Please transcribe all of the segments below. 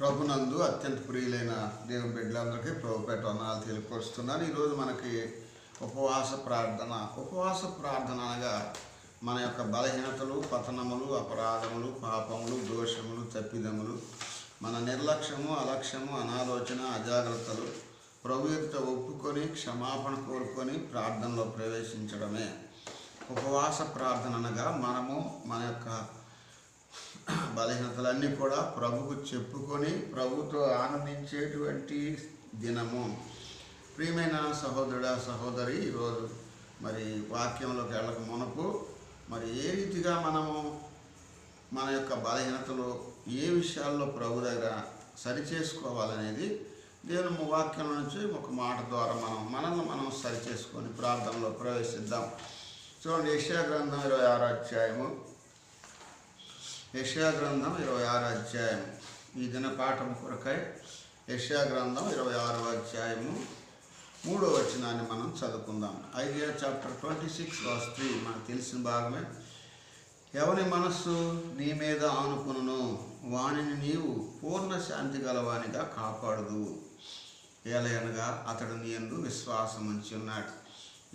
ప్రభునందు అత్యంత ప్రియులైన దేవుని బిడ్డలందరికీ ప్రభుపేట వందనాలు తెలియపరుస్తున్నాను. ఈరోజు మనకి ఉపవాస ప్రార్థన అనగా మన యొక్క బలహీనతలు, పతనములు, అపరాధములు, పాపములు, దోషములు, తప్పిదములు, మన నిర్లక్ష్యము, అలక్ష్యము, అనాలోచన, అజాగ్రత్తలు ప్రభు ఎదుట ఒప్పుకొని క్షమాపణ కోరుకొని ప్రార్థనలో ప్రవేశించడమే ఉపవాస ప్రార్థన అనగా మనము మన యొక్క బలహీనతలన్నీ కూడా ప్రభుకు చెప్పుకొని ప్రభుతో ఆనందించేటువంటి దినము. ప్రియమైన సహోదరుడా సహోదరి, ఈరోజు మరి వాక్యంలోకి వెళ్ళక మునుపు మరి ఏ రీతిగా మనము మన యొక్క బలహీనతలు ఏ విషయాల్లో ప్రభు దగ్గర సరిచేసుకోవాలనేది దేవుని వాక్యం నుంచి ఒక మాట ద్వారా మనల్ని మనం సరిచేసుకొని ప్రార్థనలో ప్రవేశిద్దాం. చూడండి, యెషయా గ్రంథం 26వ అధ్యాయము. యెషయా గ్రంథం 26వ అధ్యాయం ఈ దిన పాఠం కొరకై యెషయా గ్రంథం 26వ అధ్యాయము 3వ వచనాన్ని మనం చదువుకుందాం. ఐజియా చాప్టర్ 26:3 మనకు తెలిసిన భాగమే. ఎవని మనస్సు నీ మీద ఆనుకును వానిని నీవు పూర్ణ శాంతి గలవానిగా కాపాడుదు, ఏలయనగా అతడు నీ యందు విశ్వాసం ఉంచి ఉన్నాడు.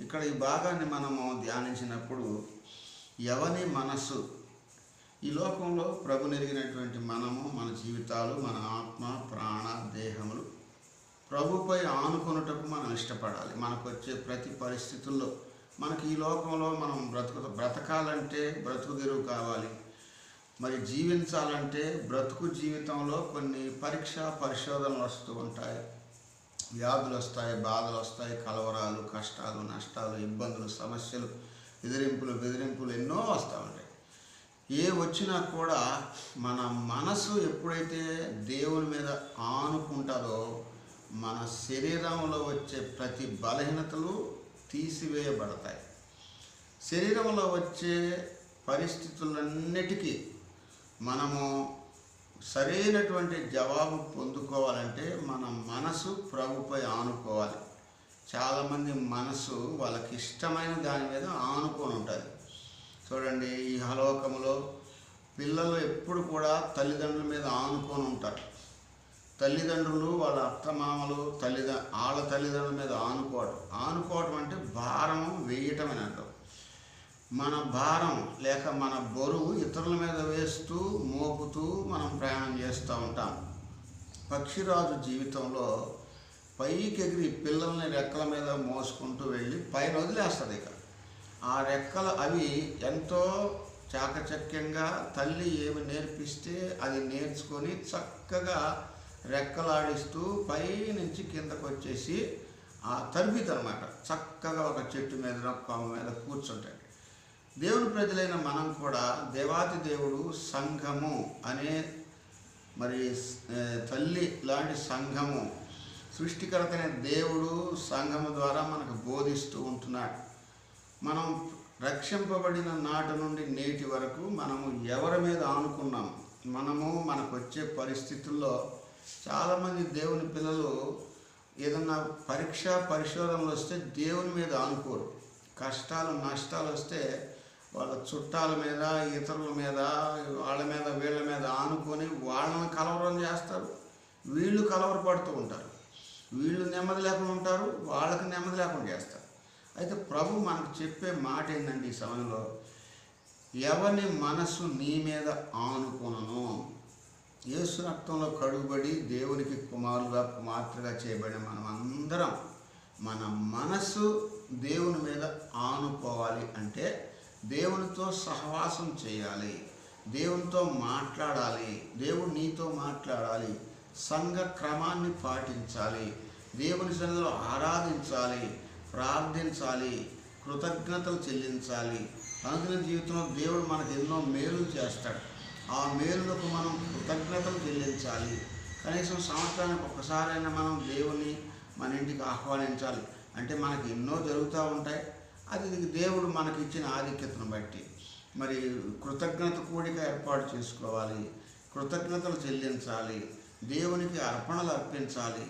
ఇక్కడ ఈ భాగాన్ని మనము ధ్యానించినప్పుడు ఎవని మనస్సు, ఈ లోకంలో ప్రభు నెరిగినటువంటి మనము, మన జీవితాలు, మన ఆత్మ, ప్రాణ, దేహములు ప్రభుపై ఆనుకొనుటకు మనం ఇష్టపడాలి. మనకు వచ్చే ప్రతి పరిస్థితుల్లో మనకి ఈ లోకంలో మనం బ్రతకాలంటే బ్రతుకు తెరువు కావాలి. మరి జీవించాలంటే బ్రతుకు జీవితంలో కొన్ని పరిశోధనలు వస్తూ ఉంటాయి, వ్యాధులు వస్తాయి, బాధలు వస్తాయి, కలవరాలు, కష్టాలు, నష్టాలు, ఇబ్బందులు, సమస్యలు, బెదిరింపులు ఎన్నో వస్తూ ఉంటాయి. ఏ వచ్చినా కూడా మన మనసు ఎప్పుడైతే దేవుని మీద ఆనుకుంటుందో మన శరీరంలో వచ్చే ప్రతి బలహీనతలు తీసివేయబడతాయి. శరీరంలో వచ్చే పరిస్థితులన్నిటికీ మనము సరైనటువంటి జవాబు పొందుకోవాలంటే మన మనసు ప్రభుపై ఆనుకోవాలి. చాలామంది మనసు వాళ్ళకి ఇష్టమైన దాని మీద ఆనుకొని ఉంటుంది. చూడండి, ఈ హలోకములో పిల్లలు ఎప్పుడు కూడా తల్లిదండ్రుల మీద ఆనుకొని ఉంటారు. తల్లిదండ్రులు వాళ్ళ అత్తమామలు వాళ్ళ తల్లిదండ్రుల మీద ఆనుకోవటం అంటే భారం వేయటం అని అంటాం. మన భారం లేక మన బరువు ఇతరుల మీద వేస్తూ మోపుతూ మనం ప్రయాణం చేస్తూ ఉంటాం. పక్షిరాజు జీవితంలో పైకి ఎగిరి పిల్లల్ని రెక్కల మీద మోసుకుంటూ వెళ్ళి పైన వదిలేస్తుంది. ఇక ఆ రెక్కలు అవి ఎంతో చాకచక్యంగా తల్లి ఏమి నేర్పిస్తే అది నేర్చుకొని చక్కగా రెక్కలాడిస్తూ పై నుంచి కిందకు వచ్చేసి ఆ తరబితి అనమాట చక్కగా ఒక చెట్టు మీద కొమ్మ మీద కూర్చుంటాడు. దేవుని ప్రజలైన మనం కూడా దేవాతి దేవుడు సంఘము అనే మరి తల్లి లాంటి సంఘము, సృష్టికర్తనే దేవుడు సంఘము ద్వారా మనకు బోధిస్తూ ఉంటున్నాడు. మనం రక్షింపబడిన నాటి నుండి నేటి వరకు మనము ఎవరి మీద ఆనుకున్నాం. మనకు వచ్చే పరిస్థితుల్లో చాలామంది దేవుని పిల్లలు ఏదన్నా పరిశోధనలు వస్తే దేవుని మీద ఆనుకోరు. కష్టాలు నష్టాలు వస్తే వాళ్ళ చుట్టాల మీద, ఇతరుల మీద, వాళ్ళ మీద, వీళ్ళ మీద ఆనుకొని వాళ్ళని కలవరం చేస్తారు. వీళ్ళు కలవరపడుతూ ఉంటారు. వీళ్ళు నెమ్మది లేకుండా ఉంటారు, వాళ్ళకి నెమ్మది లేకుండా చేస్తారు. అయితే ప్రభు మనకు చెప్పే మాట ఏంటంటే ఈ సమయంలో, ఎవని మనసు నీ మీద ఆనుకొనును. యేసు రక్తంలో కడుగుబడి దేవునికి కుమారుగా కుమార్తెగా చేయబడిన మనం అందరం మన మనసు దేవుని మీద ఆనుకోవాలి. అంటే దేవునితో సహవాసం చేయాలి, దేవునితో మాట్లాడాలి, దేవుడు నీతో మాట్లాడాలి, సంఘ క్రమాన్ని పాటించాలి, దేవుని సన్నిధిలో ఆరాధించాలి, ప్రార్థించాలి, కృతజ్ఞతలు చెల్లించాలి. అనుదిన జీవితంలో దేవుడు మనకు ఎన్నో మేలులు చేస్తాడు. ఆ మేలులకు మనం కృతజ్ఞతలు చెల్లించాలి. కనీసం సంవత్సరానికి ఒక్కసారైనా మనం దేవుని మన ఇంటికి ఆహ్వానించాలి. అంటే మనకి ఎన్నో జరుగుతూ ఉంటాయి. అది దేవుడు మనకి ఇచ్చిన ఆధిక్యతను బట్టి మరి కృతజ్ఞత కూడిక ఏర్పాటు చేసుకోవాలి, కృతజ్ఞతలు చెల్లించాలి, దేవునికి అర్పణలు అర్పించాలి,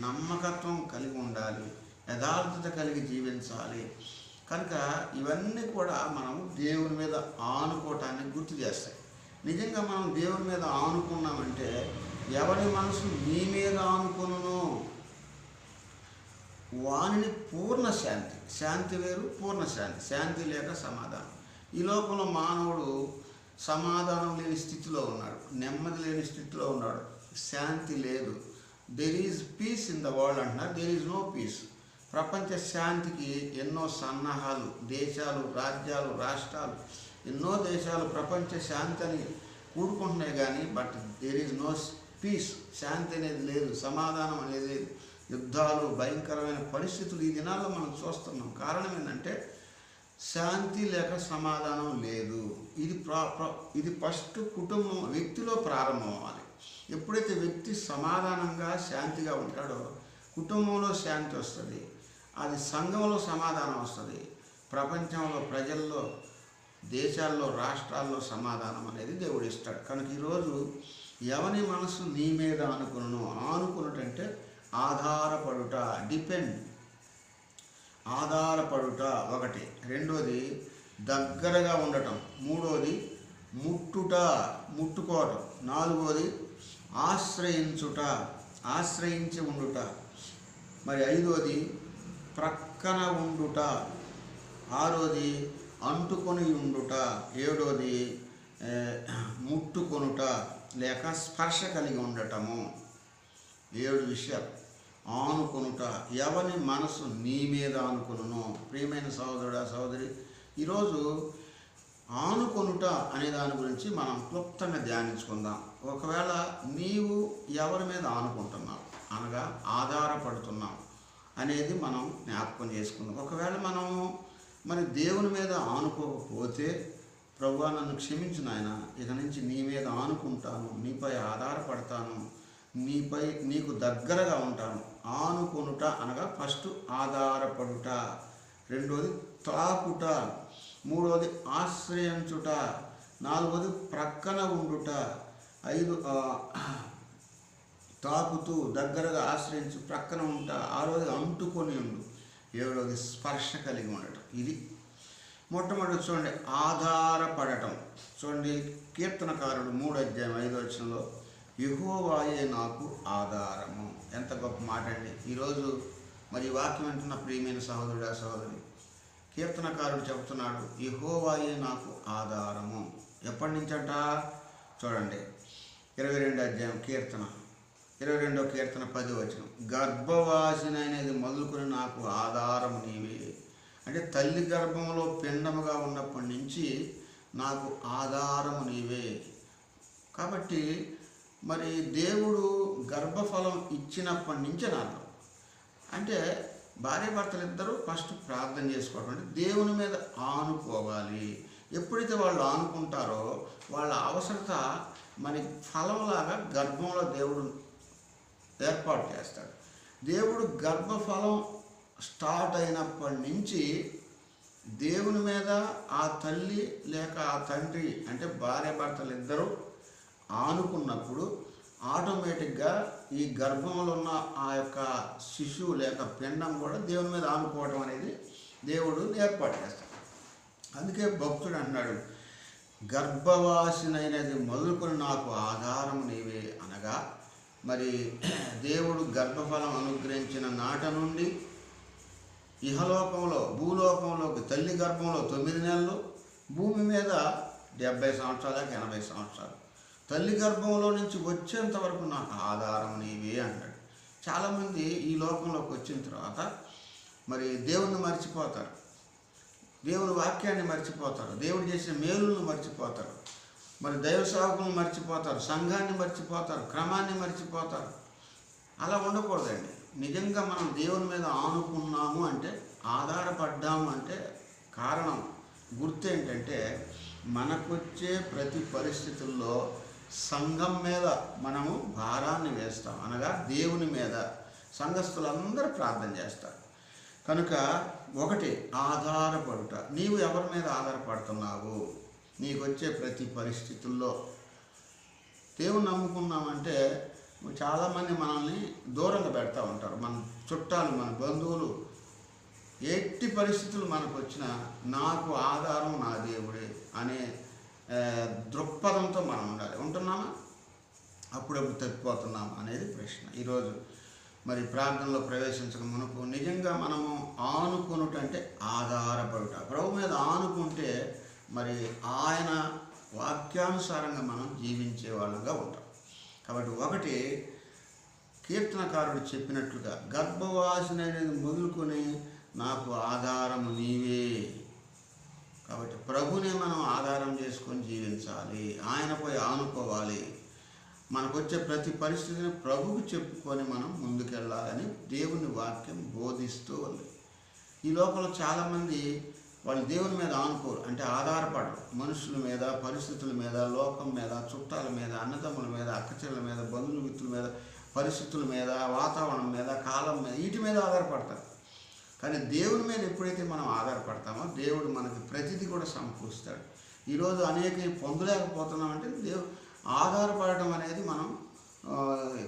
నమ్మకత్వం కలిగి ఉండాలి, యథార్థత కలిగి జీవించాలి. కనుక ఇవన్నీ కూడా మనం దేవుని మీద ఆనుకోవటాన్ని గుర్తు చేస్తాయి. నిజంగా మనం దేవుని మీద ఆనుకున్నామంటే ఎవరి మనసు నీ మీద ఆనుకొనును వానిని పూర్ణ శాంతి. శాంతి వేరు, పూర్ణ శాంతి. శాంతి లేక సమాధానం. ఈ లోకంలో మానవుడు సమాధానం లేని స్థితిలో ఉన్నాడు, నెమ్మది లేని స్థితిలో ఉన్నాడు, శాంతి లేదు. There is peace in the world అంటున్నారు, దెర్ ఈజ్ నో పీస్. ప్రపంచ శాంతికి ఎన్నో సన్నాహాలు, దేశాలు, రాజ్యాలు, రాష్ట్రాలు, ఎన్నో దేశాలు ప్రపంచ శాంతి అని కూడుకుంటున్నాయి కానీ but there is no peace. శాంతి అనేది లేదు, సమాధానం అనేది లేదు. యుద్ధాలు, భయంకరమైన పరిస్థితులు ఈ దినాల్లో మనం చూస్తున్నాం. కారణం ఏంటంటే శాంతి లేక సమాధానం లేదు. ఇది ఫస్ట్ కుటుంబం, వ్యక్తిలో ప్రారంభం అవ్వాలి. ఎప్పుడైతే వ్యక్తి సమాధానంగా శాంతిగా ఉంటాడో కుటుంబంలో శాంతి వస్తుంది, అది సంఘంలో సమాధానం వస్తుంది, ప్రపంచంలో, ప్రజల్లో, దేశాల్లో, రాష్ట్రాల్లో సమాధానం అనేది దేవుడు ఇస్తాడు. కనుక ఈరోజు ఎవని మనసు నీ మీద ఆనుకున్నటంటే ఆధారపడుట, డిపెండ్, ఆధారపడుట ఒకటి. రెండోది దగ్గరగా ఉండటం. మూడోది ముట్టుట, ముట్టుకోవటం. నాలుగోది ఆశ్రయించుట, ఆశ్రయించి ఉండుట. మరి ఐదోది ప్రక్కన ఉండుట. ఆరోది అంటుకొని ఉండుట. ఏడోది ముట్టుకొనుట లేక స్పర్శ కలిగి ఉండటము. 7 విషయాలు. ఆనుకొనుట, ఎవని మనసు నీ మీద ఆనుకొనును. ప్రియమైన సహోదరుడా, సహోదరి, ఈరోజు ఆనుకొనుట అనే దాని గురించి మనం క్లుప్తంగా ధ్యానించుకుందాం. ఒకవేళ నీవు ఎవరి మీద ఆనుకుంటున్నావు అనగా ఆధారపడుతున్నావు అనేది మనం జ్ఞాపకం చేసుకుందాం. ఒకవేళ మనము మరి దేవుని మీద ఆనుకోకపోతే, ప్రభువా నన్ను క్షమించు నాయన, ఇక నుంచి నీ మీద ఆనుకుంటాను, నీపై ఆధారపడతాను, నీకు దగ్గరగా ఉంటాను. ఆనుకొనుట అనగా ఫస్ట్ ఆధారపడుట, రెండోది తాకుట, మూడోది ఆశ్రయించుట, నాలుగోది ప్రక్కన ఉండుట, 5 తాకుతూ దగ్గరగా ఆశ్రయించు, ప్రక్కన ఉంటా, 6వది అంటుకొని ఉండు, 7వది స్పర్శ కలిగి ఉండటం. ఇది మొట్టమొదటి చూడండి, ఆధారపడటం. చూడండి, కీర్తనకారుడు 3:5 యెహోవాయే నాకు ఆధారము. ఎంత గొప్ప మాట అండి. ఈరోజు మరి వాక్యం వింటున్న ప్రియమైన సహోదరుడా, సహోదరి, కీర్తనకారుడు చెబుతున్నాడు, యెహోవాయే నాకు ఆధారము. ఎప్పటి నుంచంట? చూడండి, 22వ కీర్తన 22వ కీర్తన 10వ గర్భవాసినైనది మొదలుకొని నాకు ఆధారము నీవే. అంటే తల్లి గర్భంలో పిండముగా ఉన్నప్పటి నుంచి నాకు ఆధారము నీవే. కాబట్టి మరి దేవుడు గర్భఫలం ఇచ్చినప్పటి నుంచి నాకు అంటే భార్యాభర్తలు ఇద్దరూ ఫస్ట్ ప్రార్థన చేసుకోవడం, అంటే దేవుని మీద ఆనుకోవాలి. ఎప్పుడైతే వాళ్ళు ఆనుకుంటారో వాళ్ళ అవసరత మరి ఫలంలాగా గర్భంలో దేవుడు ఏర్పాటు చేస్తాడు. దేవుడు గర్భఫలం స్టార్ట్ అయినప్పటి నుంచి దేవుని మీద ఆ తల్లి లేక ఆ తండ్రి అంటే భార్యాభర్తలు ఇద్దరూ ఆనుకున్నప్పుడు ఆటోమేటిక్గా ఈ గర్భంలో ఉన్న ఆ యొక్క శిశువు లేక పిండం కూడా దేవుని మీద ఆనుకోవడం అనేది దేవుడు ఏర్పాటు చేస్తాడు. అందుకే భక్తుడు అంటున్నాడు, గర్భవాసినైనది మొదలుకొని నాకు ఆధారం నీవే. అనగా మరి దేవుడు గర్భఫలం అనుగ్రహించిన నాట నుండి ఇహలోకంలో, భూలోకంలోకి తల్లి గర్భంలో 9 నెలలు, భూమి మీద 70 సంవత్సరాలకు 80 సంవత్సరాలు, తల్లి గర్భంలో నుంచి వచ్చేంత వరకు నాకు ఆధారం నీవే అన్నాడు. చాలామంది ఈ లోకంలోకి వచ్చిన తర్వాత మరి దేవుణ్ణి మర్చిపోతారు, దేవుని వాక్యాన్ని మర్చిపోతారు, దేవుడు చేసిన మేలులను మర్చిపోతారు, మరి దైవ సేవకులను మర్చిపోతారు, సంఘాన్ని మర్చిపోతారు, క్రమాన్ని మర్చిపోతారు. అలా ఉండకూడదండి. నిజంగా మనం దేవుని మీద ఆనుకున్నాము అంటే, ఆధారపడ్డాము అంటే కారణం, గుర్తు ఏంటంటే మనకొచ్చే ప్రతి పరిస్థితుల్లో సంఘం మీద మనము భారాన్ని వేస్తాం. అనగా దేవుని మీద సంఘస్థులందరూ ప్రార్థన చేస్తారు. కనుక ఒకటి ఆధారపడుట. నీవు ఎవరి మీద ఆధారపడుతున్నావు? నీకు వచ్చే ప్రతి పరిస్థితుల్లో దేవుని నమ్ముకున్నామంటే చాలామంది మనల్ని దూరంగా పెడతా ఉంటారు. మన చుట్టాలు, మన బంధువులు, ఎట్టి పరిస్థితులు మనకు వచ్చినా నాకు ఆధారం నా దేవుడే అనే దృక్పథంతో మనం ఉండాలి. ఉంటున్నామా? అప్పుడప్పుడు తప్పిపోతున్నాం అనేది ప్రశ్న. ఈరోజు మరి ప్రార్థనలో ప్రవేశించక మునుపు నిజంగా మనము ఆనుకునుటంటే ఆధారపడుట. ప్రభు మీద ఆనుకుంటే మరి ఆయన వాక్యానుసారంగా మనం జీవించే వాళ్ళంగా ఉంటాం. కాబట్టి ఒకటి, కీర్తనకారుడు చెప్పినట్లుగా గర్భవాసినైనది మొదలుకొని నాకు ఆధారము నీవే. కాబట్టి ప్రభుని మనం ఆధారం చేసుకొని జీవించాలి, ఆయనపై ఆనుకోవాలి. మనకు వచ్చే ప్రతి పరిస్థితిని ప్రభువుకు చెప్పుకొని మనం ముందుకెళ్ళాలని దేవుని వాక్యం బోధిస్తూ ఉంది. ఈ లోపల చాలామంది వాళ్ళు దేవుని మీద ఆనుకోరు, అంటే ఆధారపడరు. మనుషుల మీద, పరిస్థితుల మీద, లోకం మీద, చుట్టాల మీద, అన్నదమ్ముల మీద, అక్కచెల్లెల మీద, బంధుమిత్రుల మీద, పరిస్థితుల మీద, వాతావరణం మీద, కాలం మీద, వీటి మీద ఆధారపడతారు. కానీ దేవుని మీద ఎప్పుడైతే మనం ఆధారపడతామో దేవుడు మనకి ప్రతిదీ కూడా సమకూరుస్తాడు. ఈరోజు అనేక పొందలేకపోతున్నామంటే ఆధారపడటం అనేది మనం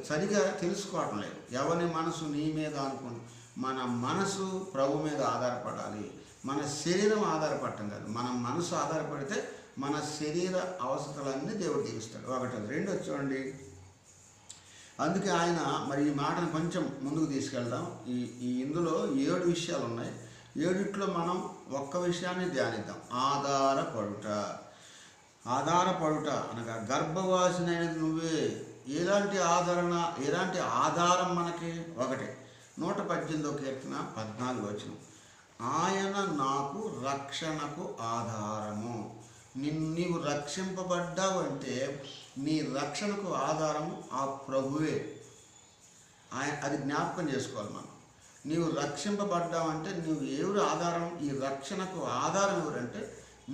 సరిగా తెలుసుకోవటం లేదు. ఎవరి మనసు నీ మీద అనుకుని, మన మనసు ప్రభు మీద ఆధారపడాలి. మన శరీరం ఆధారపడటం కాదు, మన మనసు ఆధారపడితే మన శరీర అవసరాలన్నీ దేవుడు తీరుస్తాడు. ఒకటి. రెండు చూడండి, అందుకే ఆయన మరి ఈ మాటను కొంచెం ముందుకు తీసుకెళ్దాం. ఇందులో 7 విషయాలు ఉన్నాయి. 7 మనం ఒక్క విషయాన్ని ధ్యానిద్దాం. ఆధారపడుట అనగా గర్భవాసినైనది నువ్వే. ఎలాంటి ఆధారం మనకి? ఒకటి, 118వ కీర్తన 14వ వచనం, ఆయన నాకు రక్షణకు ఆధారము. నీవు రక్షింపబడ్డావు అంటే నీ రక్షణకు ఆధారము ఆ ప్రభువే. అది జ్ఞాపకం చేసుకోవాలి మనం. నీవు రక్షింపబడ్డావంటే నువ్వు ఎవరు ఆధారం? ఈ రక్షణకు ఆధారం ఎవరంటే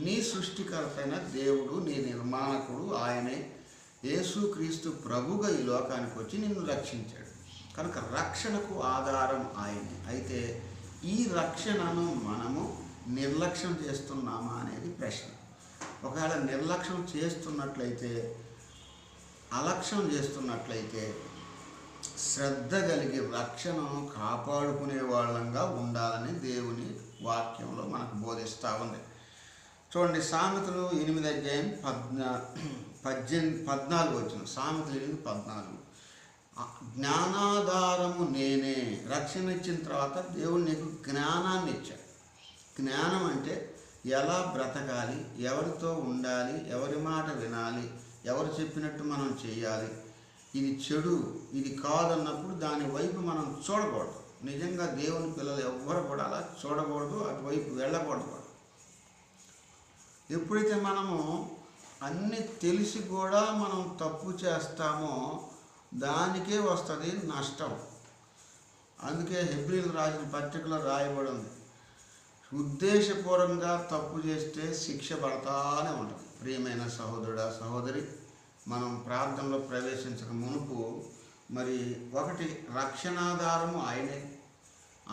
నీ సృష్టికర్త అయిన దేవుడు, నీ నిర్మాణకుడు ఆయనే. యేసుక్రీస్తు ప్రభుగా ఈ లోకానికి వచ్చి నిన్ను రక్షించాడు కనుక రక్షణకు ఆధారం ఆయనే. అయితే ఈ రక్షణను మనము నిర్లక్ష్యం చేస్తున్నామా అనేది ప్రశ్న. ఒకవేళ నిర్లక్ష్యం చేస్తున్నట్లయితే, అలక్ష్యం చేస్తున్నట్లయితే శ్రద్ధ కలిగి రక్షణను కాపాడుకునే వాళ్ళంగా ఉండాలని దేవుని వాక్యంలో మనకు బోధిస్తూ ఉంది. చూడండి, సామెతలు 8వ అధ్యాయం 14 వచ్చిన సామెతలు 8:14, జ్ఞానాధారము నేనే. రక్షణ ఇచ్చిన తర్వాత దేవుడు నీకు జ్ఞానాన్ని ఇచ్చాడు. జ్ఞానం అంటే ఎలా బ్రతకాలి, ఎవరితో ఉండాలి, ఎవరి మాట వినాలి, ఎవరు చెప్పినట్టు మనం చేయాలి, ఇది చెడు ఇది కాదన్నప్పుడు దాని వైపు మనం చూడకూడదు. నిజంగా దేవుని పిల్లలు ఎవ్వరు కూడా అలా చూడకూడదు, అటువైపు వెళ్ళకూడదు. ఎప్పుడైతే మనము అన్నీ తెలిసి కూడా మనం తప్పు చేస్తామో దానికే వస్తుంది నష్టం. అందుకే హెబ్రీయులకు రాసిన పత్రికలో రాయబడి ఉంది, ఉద్దేశపూర్వకంగా తప్పు చేస్తే శిక్ష పడతానే ఉంటుంది. ప్రియమైన సహోదరుడా సహోదరి, మనం ప్రార్థనలో ప్రవేశించక మునుపు మరి ఒకటి, రక్షణాధారము ఆయనే.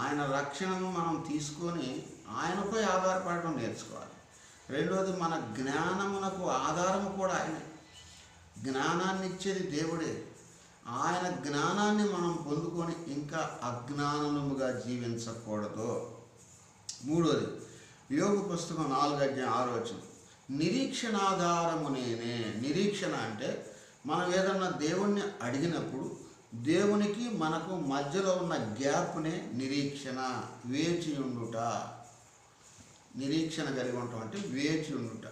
ఆయన రక్షణను మనం తీసుకొని ఆయనపై ఆధారపడడం నేర్చుకోవాలి. రెండవది, మన జ్ఞానమునకు ఆధారము కూడా ఆయనే. జ్ఞానాన్ని ఇచ్చేది దేవుడే. ఆయన జ్ఞానాన్ని మనం పొందుకొని ఇంకా అజ్ఞానముగా జీవించకూడదు. మూడోది, యోగు పుస్తకం 4:6, నిరీక్షణాధారము నేనే. నిరీక్షణ అంటే మనం ఏదన్నా దేవుణ్ణి అడిగినప్పుడు దేవునికి మనకు మధ్యలో ఉన్న గ్యాప్నే నిరీక్షణ, వేచి ఉండుట. నిరీక్షణ కలిగి ఉండటం అంటే వేచి ఉండుట.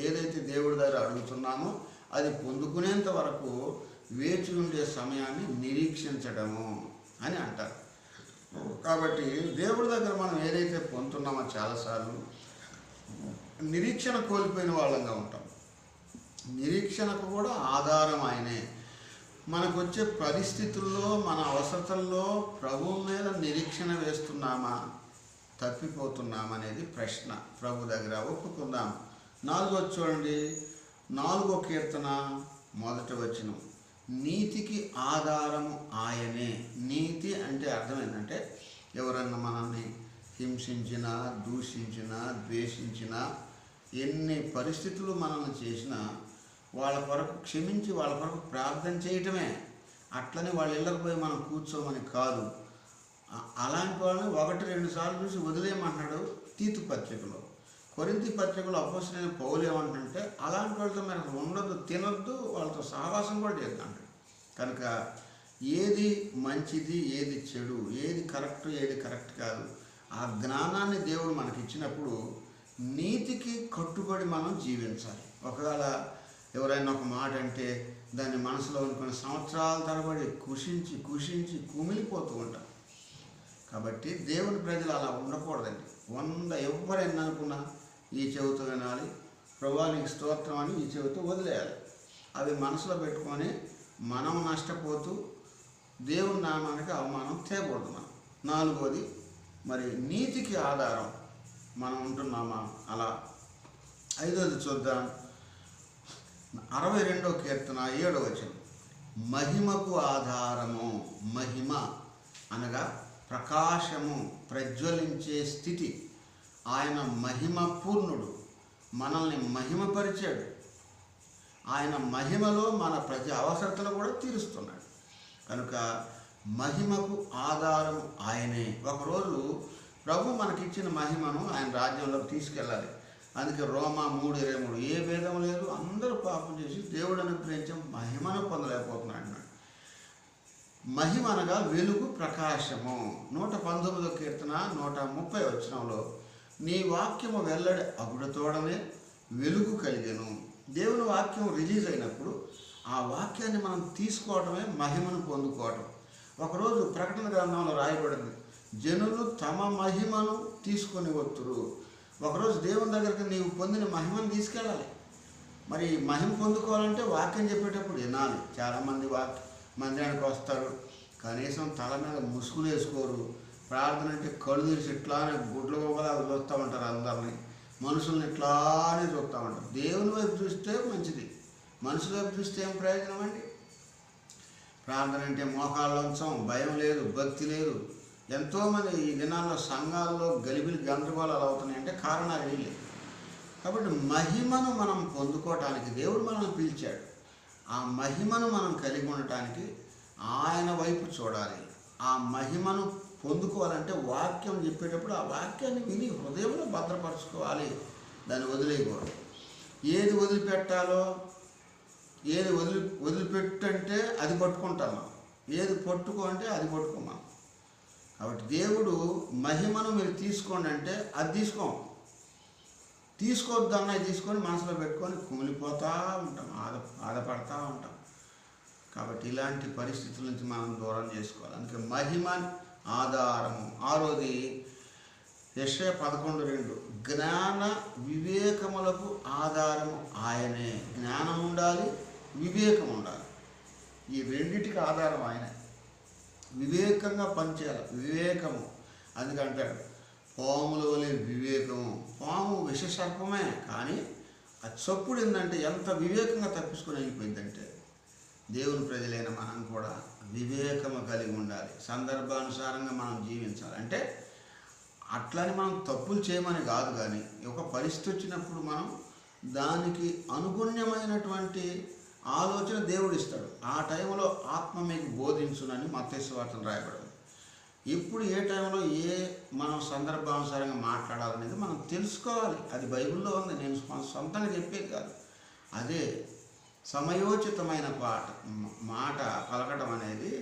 ఏదైతే దేవుడి దగ్గర అడుగుతున్నామో అది పొందుకునేంత వరకు వేచి ఉండే సమయాన్ని నిరీక్షించడము అని అంటారు. కాబట్టి దేవుడి దగ్గర మనం ఏదైతే పొందుతున్నామో చాలాసార్లు నిరీక్షణ కోల్పోయిన వాళ్ళంగా ఉంటాం. నిరీక్షణకు కూడా ఆధారం ఆయనే. మనకు వచ్చే పరిస్థితుల్లో, మన అవసరతల్లో ప్రభువు మీద నిరీక్షణ వేస్తున్నామా, తప్పిపోతున్నామనేది ప్రశ్న. ప్రభు దగ్గర ఒప్పుకుందాం. 4వ చూడండి, 4వ కీర్తన 1వ వచనం, నీతికి ఆధారము ఆయనే. నీతి అంటే అర్థం ఏంటంటే ఎవరన్నా మనల్ని హింసించినా, దూషించినా, ద్వేషించినా, ఎన్ని పరిస్థితులు మనల్ని చేసినా వాళ్ళ కొరకు క్షమించి వాళ్ళ కొరకు ప్రార్థన చేయటమే. అట్లని వాళ్ళ ఇళ్ళకు పోయి మనం కూర్చోమని కాదు. అలాంటి వాళ్ళని 1-2 సార్లు చూసి వదిలేయమంటున్నాడు తీతు పత్రికలో. కొరింథీ పత్రికలో అపోస్తలుడైన పౌలు ఏమంటుంటే అలాంటి వాళ్ళతో మనకు ఉండొద్దు, తినొద్దు, వాళ్ళతో సహవాసం కూడా చేద్దాం. కనుక ఏది మంచిది, ఏది చెడు, ఏది కరెక్ట్, ఏది కరెక్ట్ కాదు, ఆ జ్ఞానాన్ని దేవుడు మనకి ఇచ్చినప్పుడు నీతికి కట్టుబడి మనం జీవించాలి. ఒకవేళ ఎవరైనా ఒక మాట అంటే దాన్ని మనసులో అనుకుని సంవత్సరాల తరబడి కుషించి కుమిలిపోతూ ఉంటాం. కాబట్టి దేవుని ప్రజలు అలా ఉండకూడదండి. 100 ఎవరైనా అనుకున్నా ఈ చెవితో వినాలి, ప్రభువా నీకు స్తోత్రం అని ఈ చెవితో వదిలేయాలి. అవి మనసులో పెట్టుకొని మనం నష్టపోతూ దేవుని నామానికి అవమానం తేకూడదు. మనం 4వది మరి నీతికి ఆధారం మనం ఉంటున్నామా అలా. 5వది చూద్దాం. 62వ కీర్తన 7వ వచనం. మహిమకు ఆధారము. మహిమ అనగా ప్రకాశము, ప్రజ్వలించే స్థితి. ఆయన మహిమ పూర్ణుడు, మనల్ని మహిమపరిచాడు. ఆయన మహిమలో మన ప్రతి అవసరతలు కూడా తీరుస్తున్నాడు. కనుక మహిమకు ఆధారం ఆయనే. ఒకరోజు ప్రభు మనకిచ్చిన మహిమను ఆయన రాజ్యంలోకి తీసుకెళ్ళాలి. అందుకే రోమా 3:23 ఏ భేదం లేదు, అందరూ పాపం చేసి దేవుడు అనుగ్రహించే మహిమను పొందలేకపోతున్నాడు అన్నాడు. మహిమ అనగా వెలుగు, ప్రకాశము. 119వ కీర్తన 130వ వచనంలో నీ వాక్యము వెల్లడి అగుడతోడనే వెలుగు కలిగెను. దేవుని వాక్యం రిలీజ్ అయినప్పుడు ఆ వాక్యాన్ని మనం తీసుకోవడమే మహిమను పొందుకోవడం. ఒకరోజు ప్రకటన గ్రంథంలో రాయబడింది, జనులు తమ మహిమను తీసుకొని వత్తురు. ఒకరోజు దేవుని దగ్గరికి నీవు పొందిన మహిమను తీసుకెళ్ళాలి. మరి మహిమ పొందుకోవాలంటే వాక్యం చెప్పేటప్పుడు వినాలి. చాలామంది మందిరానికి వస్తారు, కనీసం తల మీద ముసుగులు వేసుకోరు. ప్రార్థన అంటే కళ్ళు తీసి ఇట్లానే గుడ్లు గోగలా చూస్తూ ఉంటారు. అందరినీ మనుషుల్ని ఇట్లానే చూస్తూ ఉంటారు. దేవుని వైపు చూస్తే మంచిది, మనుషుల వైపు చూస్తే ఏం ప్రయోజనం అండి? ప్రార్థన అంటే మోకాళ్ళ ఉంచం, భయం లేదు, భక్తి లేదు. ఎంతోమంది ఈ దినాల్లో సంఘాల్లో గలిబిలి గందరగోళాలు అవుతున్నాయంటే కారణాలు ఏం లేదు. కాబట్టి మహిమను మనం పొందుకోవటానికి దేవుడు మనల్ని పిలిచాడు. ఆ మహిమను మనం కలిగి ఉండటానికి ఆయన వైపు చూడాలి. ఆ మహిమను పొందుకోవాలంటే వాక్యం చెప్పేటప్పుడు ఆ వాక్యాన్ని విని హృదయంలో భద్రపరచుకోవాలి, దాన్ని వదిలేయకూడదు. ఏది వదిలిపెట్టాలో, ఏది వదిలిపెట్టంటే అది పట్టుకుంటాం, ఏది పట్టుకో అంటే అది పట్టుకోమా. కాబట్టి దేవుడు మహిమను మీరు తీసుకోండి అంటే అది తీసుకోవద్దన్నది తీసుకొని మనసులో పెట్టుకొని కుమిలిపోతూ ఉంటాం, బాధపడతా ఉంటాం. కాబట్టి ఇలాంటి పరిస్థితుల నుంచి మనం దూరం చేసుకోవాలి. అందుకే మహిమ ఆధారము. 6వది యెషయా 11:2 జ్ఞాన వివేకములకు ఆధారము ఆయనే. జ్ఞానం ఉండాలి, వివేకం ఉండాలి. ఈ రెండిటికి ఆధారం ఆయనే. వివేకంగా పనిచేయాలి. వివేకము అందుకంటాడు పాముల వలె వివేకము. పాము విషసర్పమే, కానీ ఆ చప్పుడు ఏంటంటే ఎంత వివేకంగా తప్పించుకొని వెళ్ళిపోయిందంటే. దేవుని ప్రజలైన మనం కూడా వివేకము కలిగి ఉండాలి. సందర్భానుసారంగా మనం జీవించాలి. అంటే అట్లని మనం తప్పులు చేయమని కాదు, కానీ ఒక పరిస్థితి వచ్చినప్పుడు మనం దానికి అనుగుణ్యమైనటువంటి ఆలోచన దేవుడు ఇస్తాడు. ఆ టైంలో ఆత్మ మీకు బోధించునని మత్తయి సువార్తలో రాయబడింది. ఇప్పుడు ఏ టైంలో మనం సందర్భానుసారంగా మాట్లాడాలనేది మనం తెలుసుకోవాలి. అది బైబిల్లో ఉంది, నేను సొంతంగా చెప్పేది కాదు. అదే సమయోచితమైన మాట పలకటం అనేది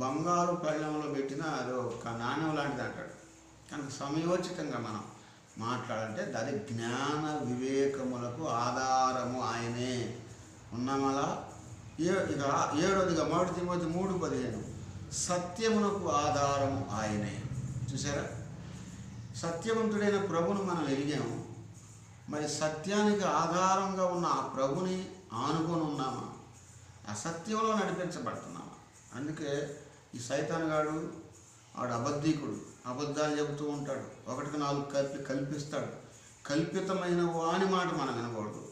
బంగారు పళ్ళెంలో పెట్టిన అదో ఒక నాణ్యం లాంటిది అంటాడు. కనుక సమయోచితంగా మనం మాట్లాడాలంటే అది జ్ఞాన వివేకములకు ఆధారము ఆయనే. ఉన్నామలా. 7వదిగా 1 తిమోతి 3:15 సత్యమునకు ఆధారము ఆయనే. చూసారా, సత్యవంతుడైన ప్రభుని మనం ఎరిగాము. మరి సత్యానికి ఆధారంగా ఉన్న ఆ ప్రభుని ఆనుకొని ఉన్నామా? అసత్యంలో నడిపించబడుతున్నామా? అందుకే ఈ సైతానుగాడు వాడు అబద్ధీకుడు, అబద్ధాలు చెబుతూ ఉంటాడు, 1కి 4 కల్పిస్తాడు. కల్పితమైన వాని మాట మనం వినకూడదు.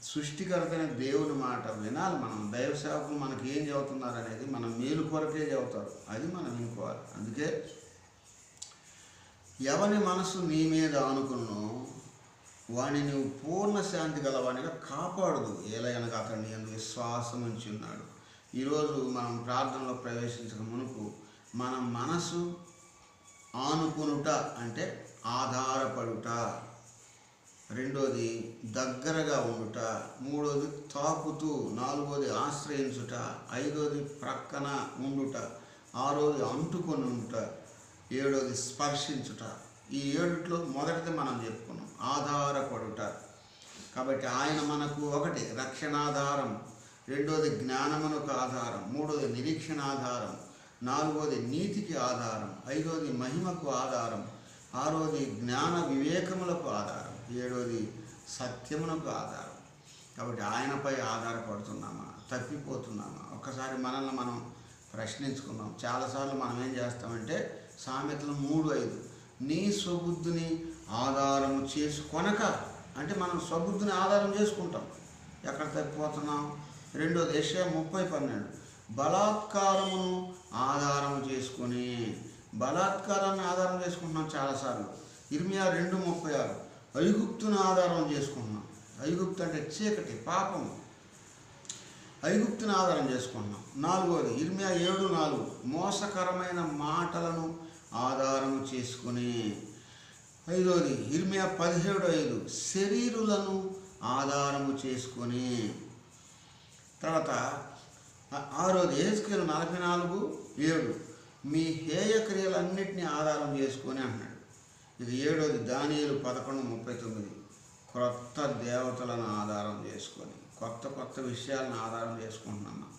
సృష్టికర్తైన దేవుని మాట వినాలి. మనం దైవ సేవకులు మనకి ఏం చెబుతున్నారు అనేది మన మేలు కొరకే చెబుతారు, అది మనం వినుకోవాలి. అందుకే ఎవని మనసు నీ మీద ఆనుకున్నో వాడిని నువ్వు పూర్ణ శాంతి గలవానిగా కాపాడదు, ఏలయనగా అతన్ని యందు విశ్వాసం ఉంచి ఉన్నాడు. ఈరోజు మనం ప్రార్థనలో ప్రవేశించక మునుపు మన మనసు ఆనుకునుట అంటే ఆధారపడుట. రెండోది దగ్గరగా ఉండుట, మూడోది తాకుతూ, నాలుగోది ఆశ్రయించుట, ఐదోది ప్రక్కన ఉండుట, ఆరోది అంటుకొని ఉండుట, ఏడోది స్పర్శించుట. ఈ ఏడుట్లో మొదటిది మనం చెప్పుకున్నాం, ఆధారపడుట. కాబట్టి ఆయన మనకు ఒకటి రక్షణాధారం, రెండోది జ్ఞానమునకు ఆధారం, మూడోది నిరీక్షణ ఆధారం, నాలుగోది నీతికి ఆధారం, ఐదోది మహిమకు ఆధారం, ఆరోది జ్ఞాన వివేకములకు ఆధారం, ఏడోది సత్యమునకు ఆధారం. కాబట్టి ఆయనపై ఆధారపడుతున్నామా, తప్పిపోతున్నామా? ఒక్కసారి మనల్ని మనం ప్రశ్నించుకుందాం. చాలాసార్లు మనం ఏం చేస్తామంటే సామెతలు 3:5 నీ స్వబుద్ధిని ఆధారం చేసుకొనక, అంటే మనం స్వబుద్ధిని ఆధారం చేసుకుంటాం. ఎక్కడ తప్పిపోతున్నాం? రెండోది యెషయా 30:12 బలాత్కారమును ఆధారం చేసుకుని, బలాత్కారాన్ని ఆధారం చేసుకుంటున్నాం చాలాసార్లు. ఇర్మియా 2:36 ఐగుప్తును ఆధారం చేసుకుంటున్నాం. ఐగుప్తు అంటే చీకటి, పాపము. ఐగుప్తుని ఆధారం చేసుకుంటున్నాం. నాలుగోది ఇర్మియా 7:4 మోసకరమైన మాటలను ఆధారం చేసుకుని. ఐదోది ఇర్మియా 17:5 శరీరులను ఆధారము చేసుకొని. తర్వాత ఆరోది యెహెజ్కేలు 44:7 మీ హేయ క్రియలన్నింటినీ ఆధారం చేసుకొని అంటున్నాడు. ఇది ఏడోది దానియేలు 11:39 క్రొత్త దేవతలను ఆధారం చేసుకొని, కొత్త విషయాలను ఆధారం చేసుకుంటున్నాం.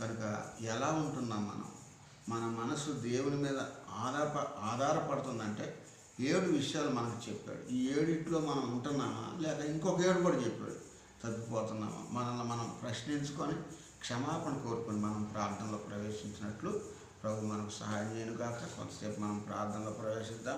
కనుక ఎలా ఉంటున్నాం మనం? మన మనసు దేవుని మీద ఆధారపడుతుందంటే 7 విషయాలు మనకు చెప్పాడు. ఈ 7 మనం ఉంటున్నామా, లేక ఇంకొక 7 కూడా చెప్పాడు, తప్పిపోతున్నామా? మనల్ని మనం ప్రశ్నించుకొని క్షమాపణ కోరుకొని మనం ప్రార్థనలో ప్రవేశించినట్లు ప్రభు మనకు సహాయం చేయను గాక. కొంతసేపు మనం ప్రార్థనలో ప్రవేశిద్దాం.